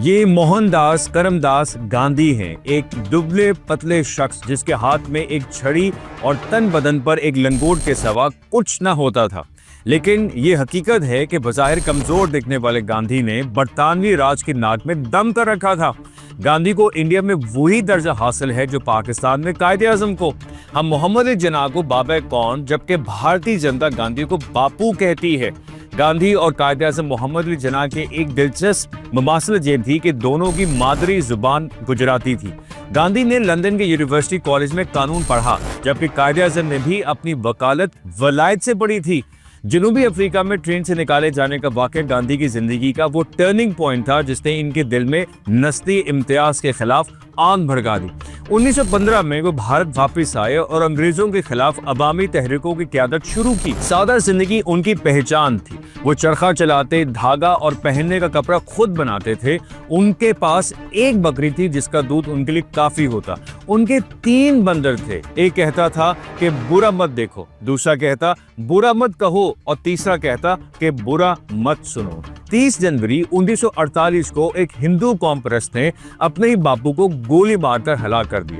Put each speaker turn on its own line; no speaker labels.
ये मोहनदास करमदास गांधी हैं, एक दुबले पतले शख्स जिसके हाथ में एक छड़ी और तन बदन पर एक लंगोट के सिवा कुछ न होता था। लेकिन ये हकीकत है कि बज़ाहिर कमजोर दिखने वाले गांधी ने बरतानवी राज की नाक में दम कर रखा था। गांधी को इंडिया में वही दर्जा हासिल है जो पाकिस्तान में कायदे आज़म को। हम मोहम्मद अली जिन्नाह को बाबा कौन, जबकि भारतीय जनता गांधी को बापू कहती है। गांधी और कायदे आज़म मोहम्मद अली जिन्नाह के एक दिलचस्प मुमासलत ये थी कि दोनों की मादरी जुबान गुजराती थी। गांधी ने लंदन के यूनिवर्सिटी कॉलेज में कानून पढ़ा, जबकि कायदे आज़म ने भी अपनी वकालत वलायत से पढ़ी थी। जनूबी अफ्रीका में ट्रेन से निकाले जाने का वाक़या गांधी की जिंदगी का वो टर्निंग पॉइंट था जिसने इनके दिल में नस्ली इम्तियाज के खिलाफ आग भड़का दी। 1915 में वो भारत वापस आए और अंग्रेजों के खिलाफ अवामी तहरीकों की क़यादत शुरू की। सादा जिंदगी उनकी पहचान थी। वो चरखा चलाते, धागा और पहनने का कपड़ा खुद बनाते थे। उनके पास एक बकरी थी जिसका दूध उनके लिए काफी होता। उनके 3 बंदर थे। एक कहता था कि बुरा मत देखो, दूसरा कहता बुरा मत कहो और तीसरा कहता कि बुरा मत सुनो। 30 जनवरी 1948 को एक हिंदू कौम परस्त ने अपने ही बापू को गोली मारकर हलाक कर दिया।